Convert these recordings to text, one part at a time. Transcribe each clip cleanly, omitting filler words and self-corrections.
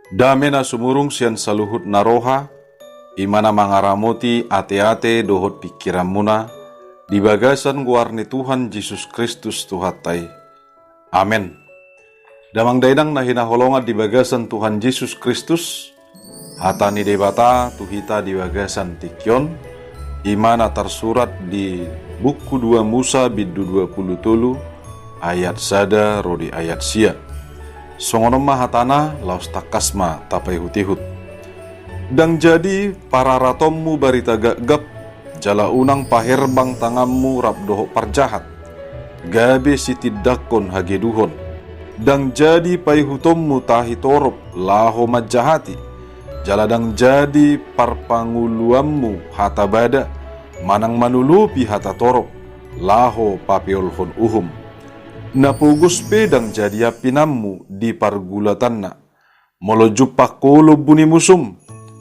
Damena sumurung sian saluhut naroha, imana mangaramoti ate-ate dohot pikiran muna, di bagasan guarni Tuhan Yesus Kristus Tuhatai. Amin. Damang dainang nahina holongan di bagasan Tuhan Yesus Kristus, hatani debata tuhita di bagasan tikyon, imana tersurat di buku 2 Musa bidu 20 ayat sada rodi ayat sia. Songonom mahatana laus takasma tapai hutihut. Dang jadi para ratommu barita gagap, jala unang paherbang tangammu rap doho parjahat, gabe sitidakon hageduhon. Dang jadi pai hutommu tahi torop laho majahati, jala dang jadi parpanguluammu hata bada, manang manulupi hata torop, laho papiolhon uhum. Napugus pedang jadi apinammu di pargulatanna, molo jupak kolo buni musum,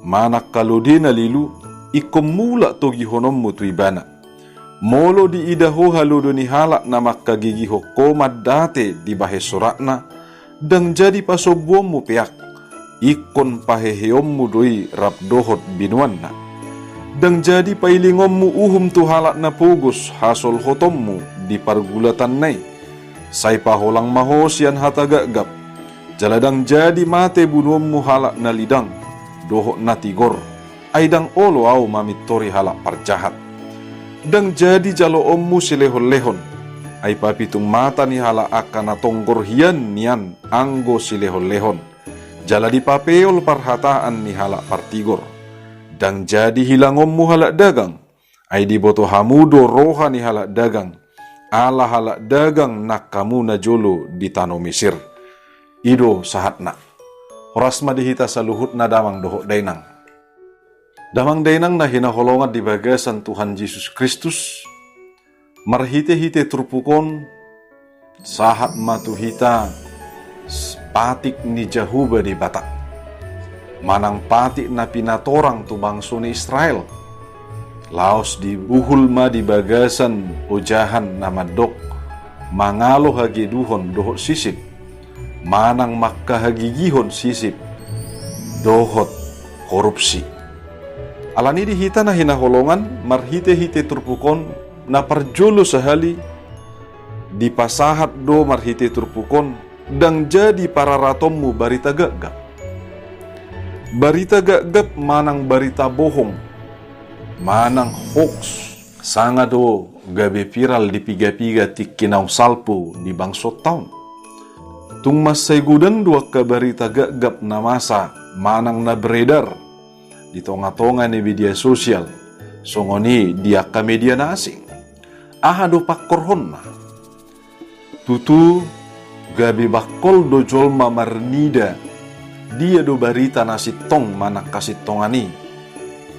manak kalodina lilu, ikom mula togi honommu tuibana. Molo di idaho haludoni halak na makagigiho komad date di bahe sorakna, dang jadi pasobommu peak, ikon paheheommu doi rapdohot binuanna. Dang jadi pailingommu uhum tu halak na pugus hasol hotommu di pargulatan nai, sai paholang mahosian hata gagap, jaladang jadi mate bunuommu halak na lidang, dohok na tigor, aidang olo au mamitori halak parjahat. Dang jadi jalo ommu silehon-lehon, ay papitung mata ni halak akan tonggor hian nian anggo silehon-lehon, jala di papeol parhataan ni halak partigor. Dang jadi hilang ommu halak dagang, ay di boto hamudo roha ni halak dagang, ala halak dagang nak kamu na jolo di tano Mesir. Ido sahatna. Horasma dihita saluhut na damang dohok dainang. Damang dainang na hinaholongan di bagasan Tuhan Yesus Kristus. Marhite-hite turpukon sahat matuhita patik ni Jahuba di batak. Manang patik na pinatorang tu bangso ni Israel. Laos di buhul ma di bagasan ujahan nama dok, mangalo hagiduhon dohot sisip, manang makkahagigihon sisip, dohot korupsi. Alani dihita na hinaholongan, marhite-hite turpukon, na parjolo sahali, di pasahat do marhite turpukon, dang jadi para ratommu barita gagap. Barita gagap manang barita bohong, manang hoax, sangado gabe viral di piga-piga tikinaw salpo di bangsot taon. Tung masay gudan dua kabarita gagap na masa manang na beredar di tonga-tonga ni media sosial, songoni dia ka media na asing. Ahado pakkorhon na. Tutu gabe bakol do jolma marnida, dia do barita na sitong manak kasitongani.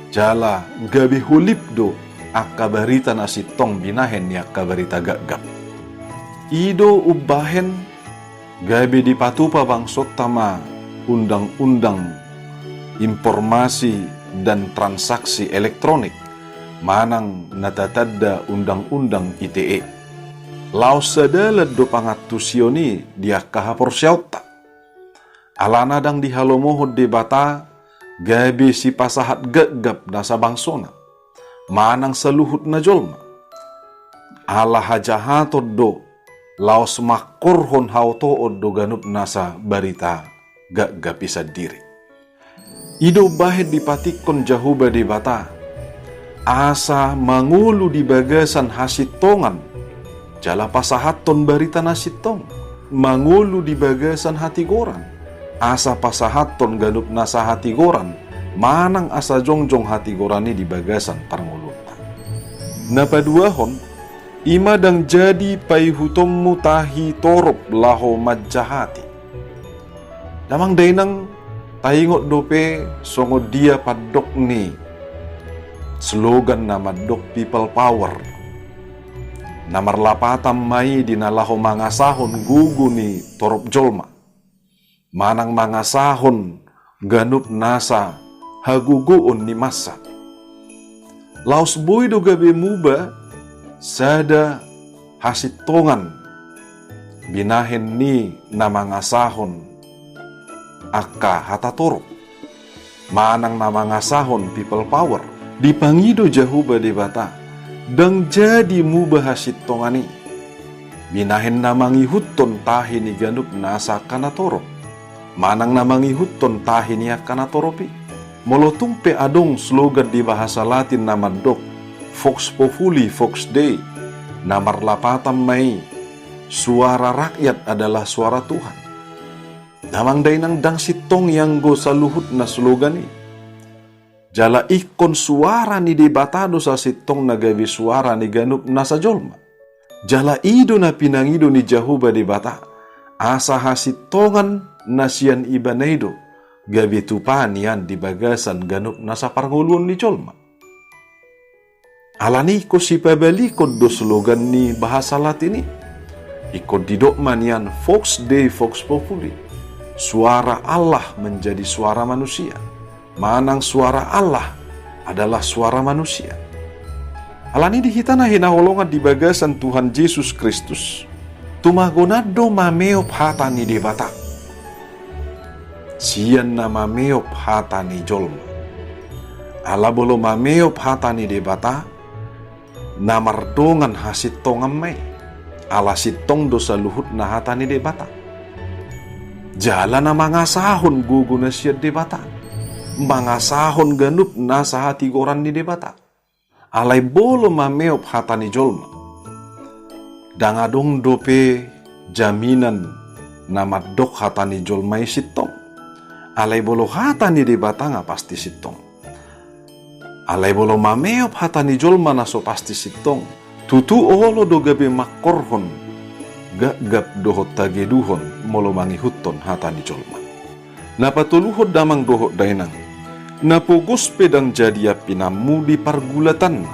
Jala gabi hulip do akabarita na sitong binahen ni akabarita gagap. Ido ubahen gabi dipatupa bangsot tama undang-undang informasi dan transaksi elektronik, manang natatadda undang-undang ITE. Laos sadalad do pangatusioni dia kahapor syauta. Alana dang dihalomohod debata gabi si pasahat gagap nasa bangsona, manang saluhut na jolma. Ala hajahatod do, laos makorhon hautood do ganup nasa barita gagap isa diri. Ido bahed dipatikon Jahuba di bata, asa mangulu di bagasan hasitongan, jala pasahaton barita nasitong, mangulu di bagasan hatigoran, asa pasahaton ganup nasa hatigoran, manang asa jongjong hatigorani di bagasan parngulutan. Napaduahon, imadang jadi paihutommu tahi torop laho majahati. Damang dainang taingot dope songo dia padok ni slogan nama dok people power. Namar lapatam mai dinalaho mangasahon gugu ni torop jolma, manang mangasahon ganup nasa haguguon ni masa. Laos boy do gabe muba sada hasitongan binahen ni namangasahon akka hatatoro. Manang nama ngasahon people power. Dipangido jahuba di bata. Dang jadi mubah sitongani. Binahen namangi huton tahi ni ganup nasa kanatoro. Manang namangi huton tahi ni kanatoropi. Molotumpe adong slogan di bahasa Latin nama dok. Vox populi, vox dei. Namar lapatan mai. Suara rakyat adalah suara Tuhan. Namang dainang dang sitong yang go saluhut na slogan ni. Jala ikon suara ni debatado sa sitong nagawi suara ni ganup na sa jolma. Jala ido na pinangido ni jahuba debata. Asa hasitongan na siyan ibanaido. Gabi tupan yan di bagasan ganup na sa parngulun ni jolma. Alani ko si pabalikod do slogan ni bahasa Latin ni. Ikod didok man yan Vox Dei Vox Populi. Suara Allah menjadi suara manusia. Manang suara Allah adalah suara manusia. Alani dihitana hinaholongan di bagasan Tuhan Yesus Kristus. Tumagonado mameop hata ni debata. Siyan na mameop hata ni jolma. Ala bolo mameop hata ni debata. Namardongan hasit tongan may. Ala sitong dosa luhut na hata ni debata. Jala na mangasahon gugu na siya debata. Mangasahon ganup nasa hati goran ni debata. Alay bolo mameop hata ni jolma. Dangadong dope jaminan na madok hata ni jolma sitong. Alay bolo hata ni debata nga pasti sitong. Alay bolo mameop hata ni jolma na so pasti sitong. Tutu olo do gabe makorhon. Gap dohot tageduhon molo mangi huton hata ni jolma. Napatuluhod damang dohot dainang. Napugos pedang jadi pinamu di pargulatan.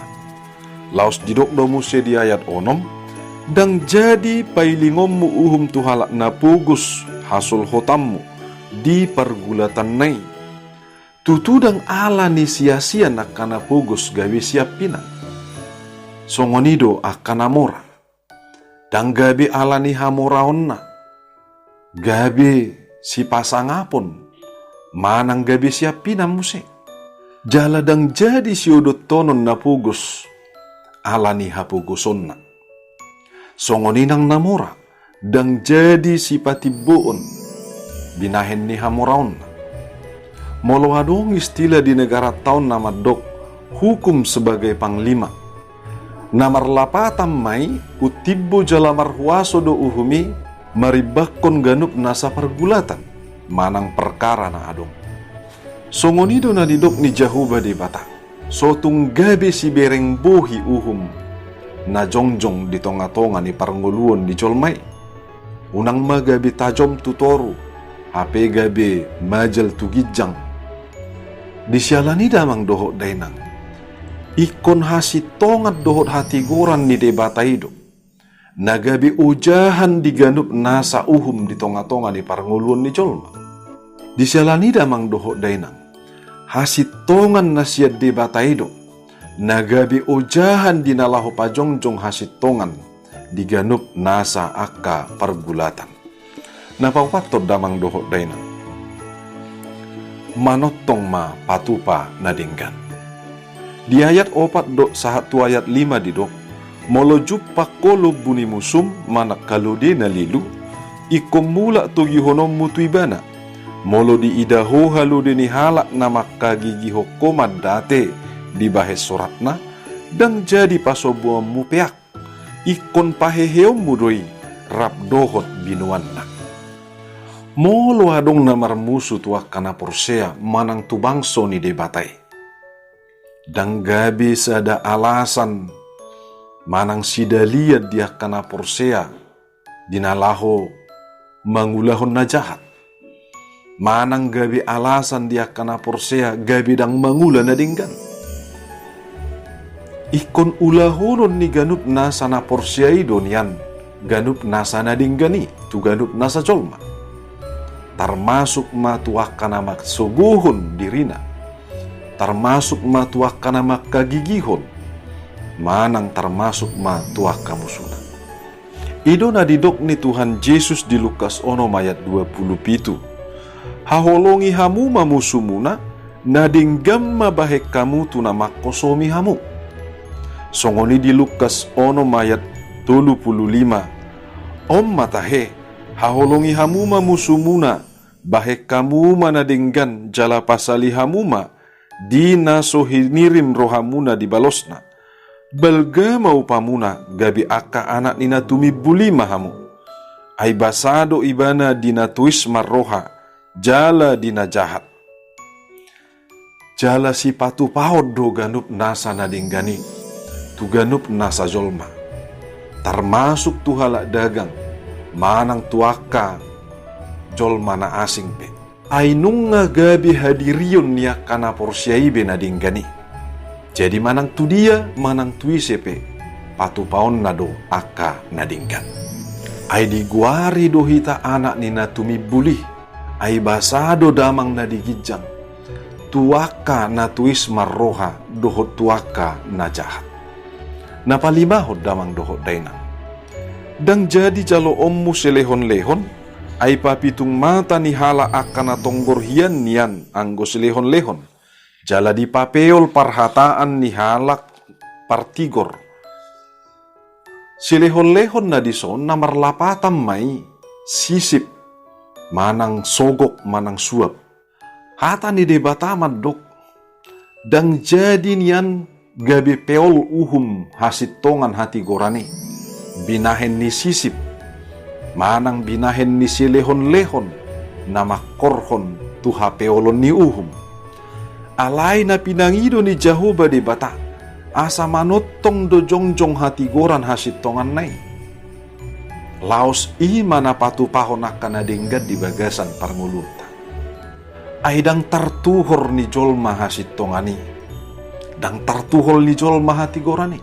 Laos didok domu di ayat onom. Dang jadi pailingommu uhum tuhalak napugos hasul hotammu di pargulatan nai. Tutudang ala ni sia-sia nakana pugos gawi siap pinang. Songonido akana mora. Dang gabi ala ni hamoraon na. Gabi si pasangapon. Manang gabi siap pinang musik. Jala dang jadi si udot tonon na pugos. Ala ni hapugoson na. Songoninang namora. Dang jadi si patibuon. Binahen ni hamoraon na. Molohadong istilah di negara taon nama dok. Hukum sebagai panglima. Namar lapatan mai utibbo jalamar huaso do uhumi maribakon ganup nasa pergulatan manang perkara na adong. Songonido na didok ni jahuba di bata. Sotung gabe si bereng bohi uhum na jongjong di tonga-tonga ni parnguluon di jolmai. Unang magabi tajom tutoru HP gabe majal tugijang. Di sialani damang dohot dainang. Ikon hasitongat dohot hati goran ni debata ido. Nagabi ujahan diganup nasa uhum di tonga-tonga ni parnguluan ni jolma. Disalani damang dohot dainang. Hasitongan na siya debata ido. Nagabi ujahan dinalaho pajongjong hasitongan diganup nasa akka pargulatan. Napawatod damang dohot dainang. Manotong ma patupa nadinggan. Di ayat 4 dok sahat tu ayat 5 di dok. Molo jupa kolo buni musum manak kalode na lilu. Ikom mula tu gihonom mutuibana. Molo di idaho halode ni halak na makagigi hokomad date di bahes soratna. Dang jadi pasobuam mupeak. Ikon paheheom mudoi rap dohot binuan na. Molo adong namar musu tuak kana porsea manang tubangso ni debatai. Dang gabi sada alasan manang sidalia dia kana porsea dinalaho mangulahon na jahat. Manang gabi alasan dia kana porsea gabi dang mangula na dinggan. Ikon ulahonon ni ganup nasa na porsea idon yan ganup nasa na dinggani tu ganup nasa jolma. Termasuk matuak kana maksubuhon dirina. Termasuk matuak kana makagigihon. Manang termasuk matuak kamusuna. Ido na didok ni Tuhan Yesus di Lukas 6 ayat 27. Haholongi hamu mamusumuna, nadinggam mabahek kamu tuna makosomi hamu. Songoni di Lukas 6:35. Om matahe, haholongi hamu mamusumuna, bahek kamu manadinggan jala pasali hamuma, dina sohinirim rohamuna di balosna. Balga mau pamuna, gabi aka anak nina tumibuli mahamu. Ay basado ibana dina tuis marroha, jala dina jahat. Jala si patu pahod do ganup nasa nadinggani. Tuganup nasa jolma, termasuk tuhalak dagang, manang tuaka jolma na asing pe. Ainung nga gabi hadirion niya kana porsyai be nadinggani. Jadi manang tu dia, manang tuise pe, patu paon nado aka nadinggan. Ai diguari do hita anak nina tumibuli, ai basado damang nadigijang. Tuaka na tuis marroha dohot tuaka na jahat. Napalimahod damang dohot dainang. Dang jadi jalo ommu selehon-lehon, ay papitung mata ni hala akan na tonggorhian niyan anggo selehon-lehon. Jala di papeol parhataan ni halak partigor. Selehon-lehon na dison na marlapatam may sisip, manang sogok manang suap. Hata ni debataman dok. Dang jadi niyan gabi peol uhum hasit tongan hati gorani, binahen ni sisip, manang binahen ni silehon-lehon, nama korhon tuha peolon ni uhum. Alay na pinangido ni Jahoba di bata, asa manotong do jongjong hati goran hasit tongan nai. Laos mana patupahon akan adinggad di bagasan parnguluta. Aidang tartuhor ni jolma hasit tongani. Dang tartuhol ni jol mahati gorani.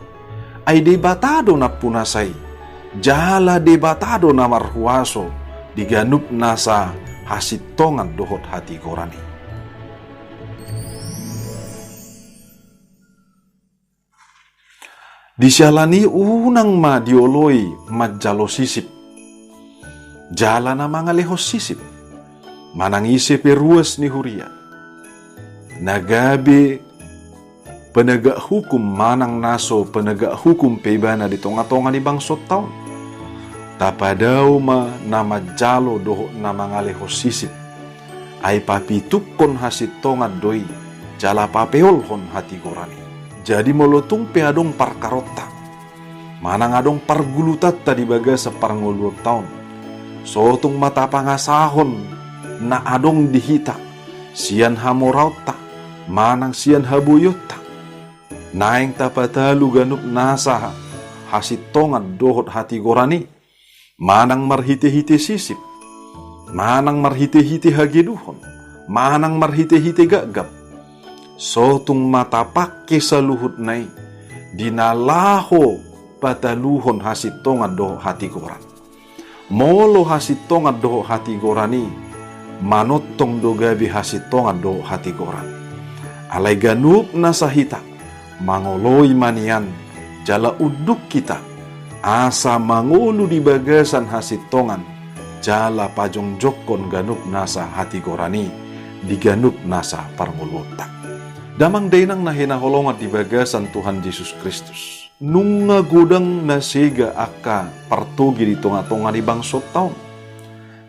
Ay debatado na punasay. Jala debatado na marhuaso. Diganup nasa hasitongan dohot hati gorani. Disyalani unang madioloi majalo sisip. Jala na mga lehos sisip. Manang isip ruas ni huria. Nagabi penegak hukum manang naso penegak hukum pebana di tonga-tonga ni bangsot taon. Tapadaw ma nama jalo doho nama ngaleho sisip. Ay papitukon hasit tonga doi jala papeol hon hati gorani. Jadi molotung peadong parkarota. Manang adong pargulutat tadi baga separngulur taon. Sotung mata pangasahon na adong dihita. Sian hamorauta manang sian habuyota. Naing tapatalu ganup nasa hasitongan dohot hati gorani. Manang marhite-hite sisip. Manang marhite-hite hageduhon. Manang marhite-hite gagap. Sotung mata pake saluhut nai. Dinalaho pataluhon hasitongan dohot hati goran. Molo hasitongan dohot hati gorani. Manotong dogabi hasitongan dohot hati goran. Alay ganup nasa hita. Mangoloi manian jala uduk kita asa mangulu di bagasan hasitongan jala pajong jokon ganup nasa hati gorani diganup nasa parmuluta. Damang dainang nahinaholongat di bagasan Tuhan Yesus Kristus. Nunga gudang nasiga aka partogi di tonga-tonga di bangsot taon.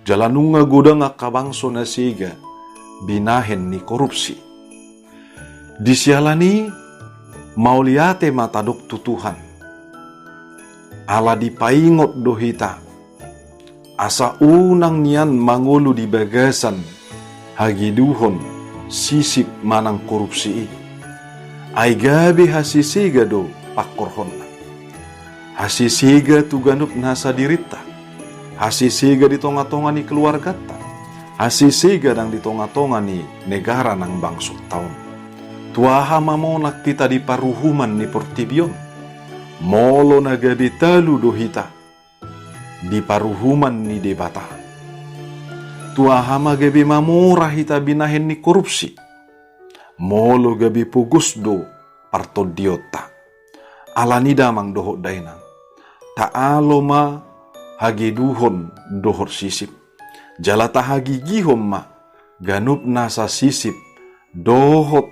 Jala nunga gudang aka bangso nasiga binahen ni korupsi. Disialani mauliate matadok tutuhan. Ala dipaingot dohita. Asa unang niyan mangulu di bagasan hagiduhon sisip manang korupsi. Ay gabi hasisiga do pakorhon. Hasisiga tuganup nasa dirita. Hasisiga di tonga-tonga ni keluarga ta. Hasisiga dang di tonga-tonga ni negara nang bangsot taon. Tuaha mamonak kita di paruhuman ni Portibion. Molo nagabi talu dohita. Di paruhuman ni debata. Tuaha magabi mamurah hita binahen ni korupsi. Molo gabi pugus do partodiota. Alani damang dohot dainang. Taalo ma hagiduhon dohor sisip. Jalata hagigihom ma ganup nasa sisip, dohot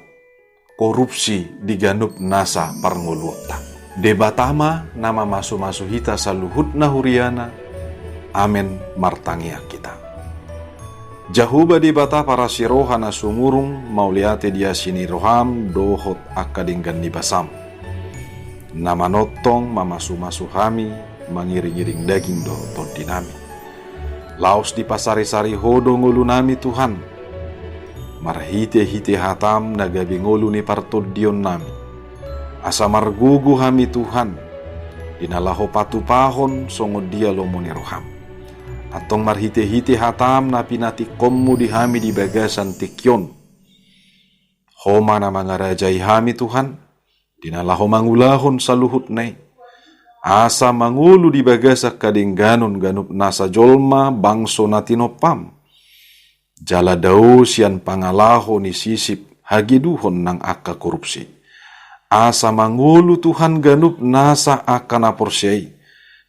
korupsi di ganup nasa parngoluota. Debatama nama masu-masu hita saluhut na huriana, amen martangia kita. Jahuba di bata para siroha na sumurung mauliate dia sini roham dohot akadinggan ni basam. Nama notong mamasu-masu hami mangiring-iring daging dohot dinami. Laos di pasari-sari hodo ngulu nami Tuhan. Marhite-hite hatam nagabi ngulu ni partod dion nami. Asa margugu hami Tuhan. Dinalaho patupahon songo dia lomoni roham. Atong marhite-hite hatam na pinatikommu di hami di bagasan tikyon. Homa na mga rajay hami Tuhan, dinalaho mangulahon sa luhut nay. Asa mangulu di bagasak kadingganon ganup nasa jolma bangso na tinopam. Jala daw siyan pangalaho ni sisip hagiduhon ng akka korupsi. Asa mangulu Tuhan ganup nasa akka na porsyay.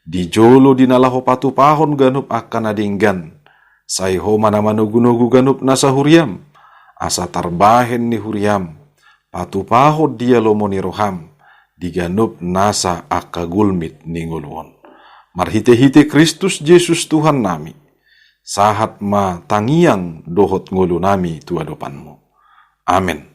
Di jolo dinalaho patupahon ganup akan adinggan. Sayho mana manugunugu ganup nasa huriam. Asa tarbahen ni huriam. Patupahod dia lomoni roham. Diganup nasa akagulmit ni nguluon. Marhite-hite Kristus Yesus Tuhan nami. Sahat ma tangiang dohot ngulu nami tuadopanmu. Amen.